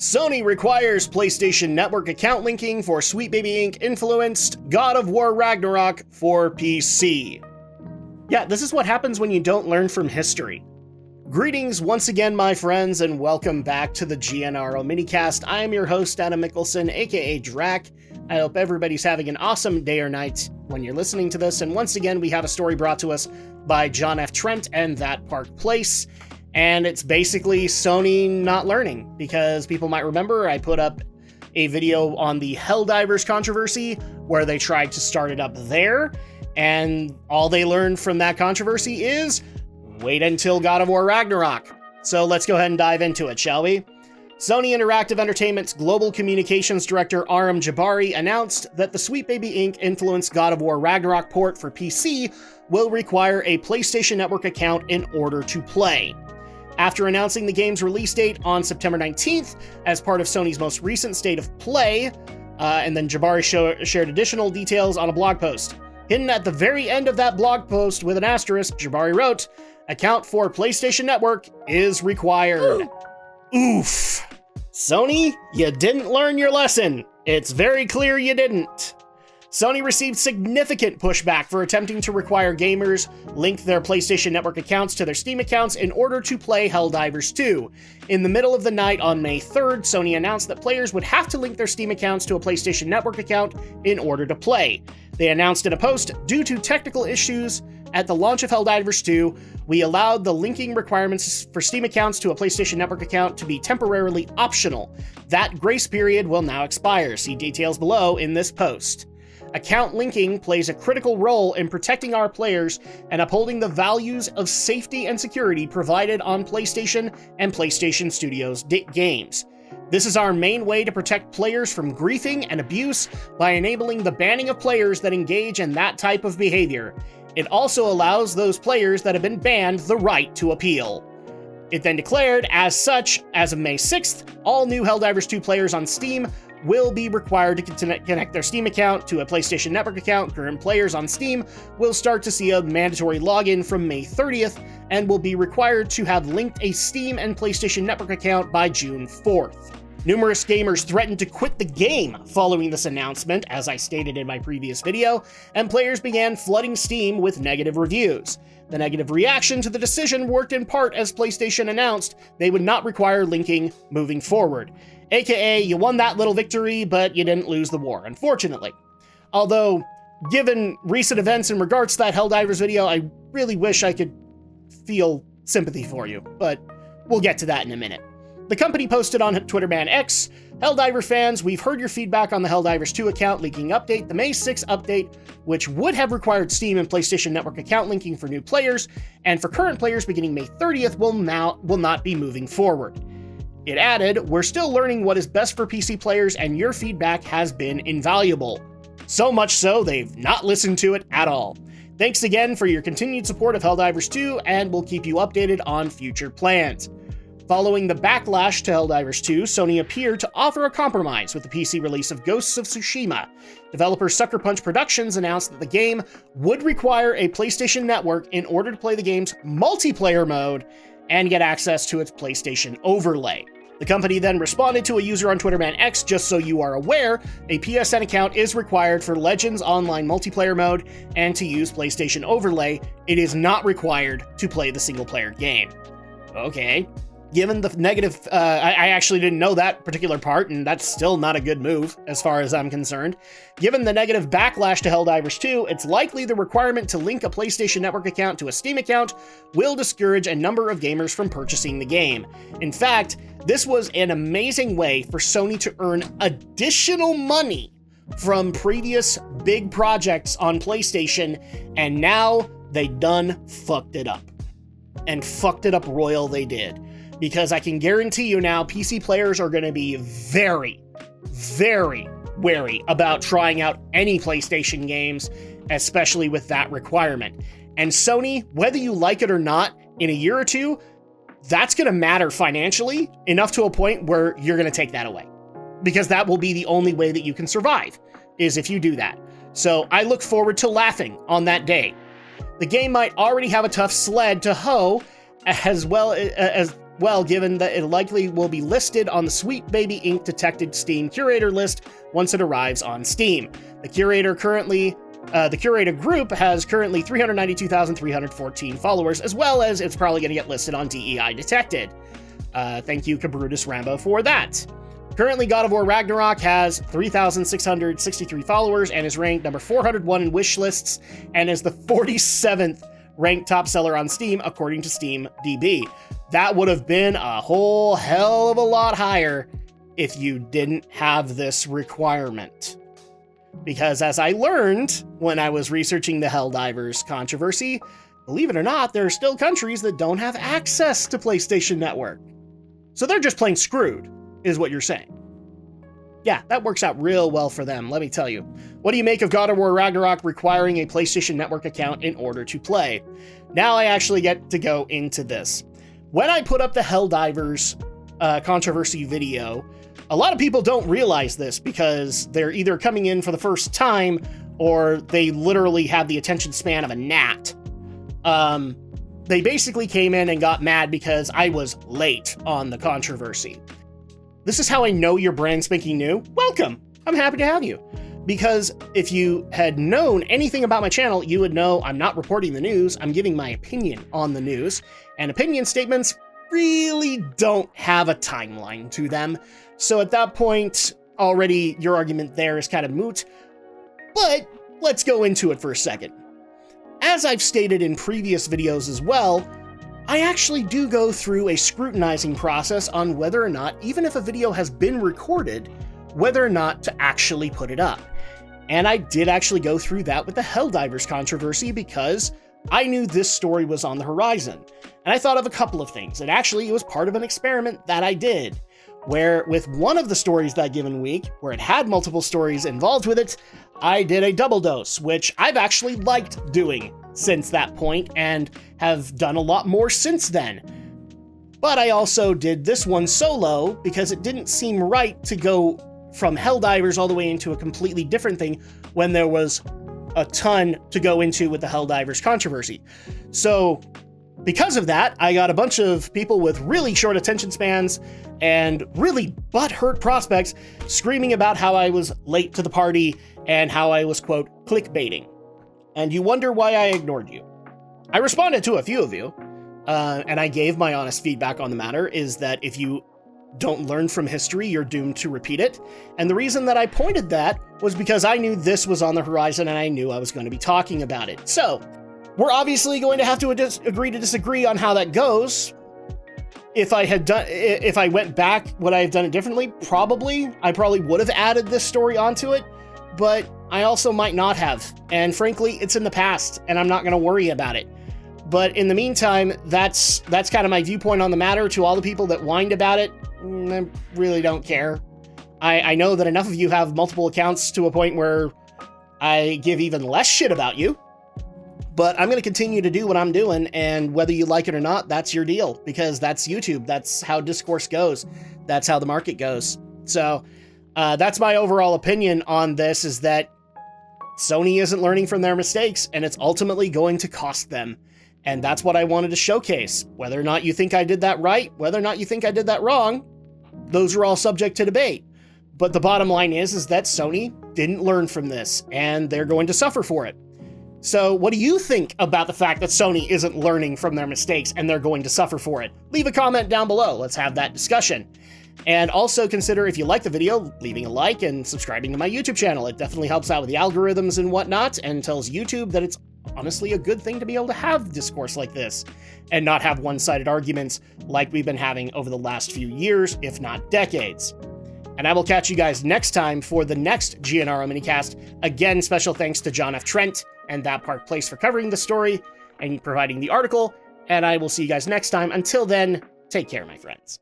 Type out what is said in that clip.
Sony requires PlayStation Network account linking for Sweet Baby Inc. influenced God of War Ragnarok for PC. Yeah, this is what happens when you don't learn from history. Greetings once again, my friends, and welcome back to the GNRO Minicast. I am your host, Adam Mickelson, aka Drak. I hope everybody's having an awesome day or night when you're listening to this, and once again, we have a story brought to us by John F. Trent and That Park Place. And it's basically Sony not learning, because people might remember I put up a video on the Helldivers controversy where they tried to start it up there, and all they learned from that controversy is wait until God of War Ragnarok. So let's go ahead and dive into it, shall we? Sony Interactive Entertainment's Global Communications Director Aram Jabari announced that the Sweet Baby Inc. influenced God of War Ragnarok port for PC will require a PlayStation Network account in order to play. After announcing the game's release date on September 19th as part of Sony's most recent State of Play, and then Jabari shared additional details on a blog post. Hidden at the very end of that blog post with an asterisk, Jabari wrote, "Account for PlayStation Network is required." Oof. Sony, you didn't learn your lesson. It's very clear you didn't. Sony received significant pushback for attempting to require gamers link their PlayStation Network accounts to their Steam accounts in order to play Helldivers 2. In the middle of the night on May 3rd, Sony announced that players would have to link their Steam accounts to a PlayStation Network account in order to play. They announced in a post, "Due to technical issues at the launch of Helldivers 2, we allowed the linking requirements for Steam accounts to a PlayStation Network account to be temporarily optional. That grace period will now expire. See details below in this post." Account linking plays a critical role in protecting our players and upholding the values of safety and security provided on PlayStation and PlayStation Studios games. This is our main way to protect players from griefing and abuse by enabling the banning of players that engage in that type of behavior. It also allows those players that have been banned the right to appeal. It then declared, as such, as of May 6th, all new Helldivers 2 players on Steam will be required to connect their Steam account to a PlayStation Network account. Current players on Steam will start to see a mandatory login from May 30th and will be required to have linked a Steam and PlayStation Network account by June 4th. Numerous gamers threatened to quit the game following this announcement, as I stated in my previous video, and players began flooding Steam with negative reviews. The negative reaction to the decision worked in part as PlayStation announced they would not require linking moving forward. AKA, you won that little victory, but you didn't lose the war, unfortunately. Although, given recent events in regards to that Helldivers video, I really wish I could feel sympathy for you, but we'll get to that in a minute. The company posted on Twitterman X, "Helldiver fans, we've heard your feedback on the Helldivers 2 account linking update. The May 6 update, which would have required Steam and PlayStation Network account linking for new players, and for current players beginning May 30th, will not be moving forward." It added, "We're still learning what is best for PC players, and your feedback has been invaluable." So much so, they've not listened to it at all. Thanks again for your continued support of Helldivers 2, and we'll keep you updated on future plans. Following the backlash to Helldivers 2, Sony appeared to offer a compromise with the PC release of Ghosts of Tsushima. Developer Sucker Punch Productions announced that the game would require a PlayStation Network in order to play the game's multiplayer mode and get access to its PlayStation overlay. The company then responded to a user on Twitterman X, "Just so you are aware, a PSN account is required for Legends Online multiplayer mode and to use PlayStation overlay. It is not required to play the single-player game." Okay. Given the negative, I actually didn't know that particular part, and that's still not a good move, as far as I'm concerned. Given the negative backlash to Helldivers 2, it's likely the requirement to link a PlayStation Network account to a Steam account will discourage a number of gamers from purchasing the game. In fact, this was an amazing way for Sony to earn additional money from previous big projects on PlayStation, and now they done fucked it up. And fucked it up royal they did. Because I can guarantee you now, PC players are going to be very, very wary about trying out any PlayStation games, especially with that requirement. And Sony, whether you like it or not, in a year or two, that's going to matter financially enough to a point where you're going to take that away. Because that will be the only way that you can survive, is if you do that. So I look forward to laughing on that day. The game might already have a tough sled to hoe, as well as well, given that it likely will be listed on the Sweet Baby Inc. Detected Steam Curator list once it arrives on Steam. The curator group has currently 392,314 followers, as well as it's probably going to get listed on DEI Detected. Thank you, Cabrutus Rambo, for that. Currently, God of War Ragnarok has 3,663 followers and is ranked number 401 in wish lists and is the 47th ranked top seller on Steam, according to SteamDB. That would have been a whole hell of a lot higher if you didn't have this requirement. Because as I learned when I was researching the Helldivers controversy, believe it or not, there are still countries that don't have access to PlayStation Network. So they're just plain screwed, is what you're saying. Yeah, that works out real well for them, let me tell you. What do you make of God of War Ragnarok requiring a PlayStation Network account in order to play? Now I actually get to go into this. When I put up the Helldivers controversy video, a lot of people don't realize this because they're either coming in for the first time or they literally have the attention span of a gnat. They basically came in and got mad because I was late on the controversy. This is how I know you're brand spanking new. Welcome. I'm happy to have you. Because if you had known anything about my channel, you would know I'm not reporting the news. I'm giving my opinion on the news. And opinion statements really don't have a timeline to them. So at that point, already your argument there is kind of moot. But let's go into it for a second. As I've stated in previous videos as well, I actually do go through a scrutinizing process on whether or not, even if a video has been recorded, whether or not to actually put it up. And I did actually go through that with the Helldivers controversy because I knew this story was on the horizon. And I thought of a couple of things. And actually, it was part of an experiment that I did, where with one of the stories that given week, where it had multiple stories involved with it, I did a double dose, which I've actually liked doing since that point and have done a lot more since then. But I also did this one solo because it didn't seem right to go from Helldivers all the way into a completely different thing when there was a ton to go into with the Helldivers controversy. So because of that, I got a bunch of people with really short attention spans and really butthurt prospects screaming about how I was late to the party and how I was, quote, clickbaiting. And you wonder why I ignored you. I responded to a few of you, and I gave my honest feedback on the matter, is that if you don't learn from history, you're doomed to repeat it. And the reason that I pointed that was because I knew this was on the horizon and I knew I was going to be talking about it. So we're obviously going to have to agree to disagree on how that goes. If I went back, would I have done it differently? Probably. I probably would have added this story onto it, but I also might not have. And frankly, it's in the past and I'm not going to worry about it. But in the meantime, that's kind of my viewpoint on the matter. To all the people that whined about it, I really don't care. I know that enough of you have multiple accounts to a point where I give even less shit about you. But I'm going to continue to do what I'm doing, and whether you like it or not, that's your deal, because that's YouTube. That's how discourse goes. That's how the market goes. So that's my overall opinion on this, is that Sony isn't learning from their mistakes, and it's ultimately going to cost them. And that's what I wanted to showcase. Whether or not you think I did that right, whether or not you think I did that wrong, those are all subject to debate. But the bottom line is that Sony didn't learn from this, and they're going to suffer for it. So what do you think about the fact that Sony isn't learning from their mistakes and they're going to suffer for it? Leave a comment down below. Let's have that discussion. And also consider, if you like the video, leaving a like and subscribing to my YouTube channel. It definitely helps out with the algorithms and whatnot, and tells YouTube that it's honestly a good thing to be able to have discourse like this and not have one-sided arguments like we've been having over the last few years, if not decades. And I will catch you guys next time for the next GNRO Minicast. Again, special thanks to John F. Trent and That Park Place for covering the story and providing the article. And I will see you guys next time. Until then, take care, my friends.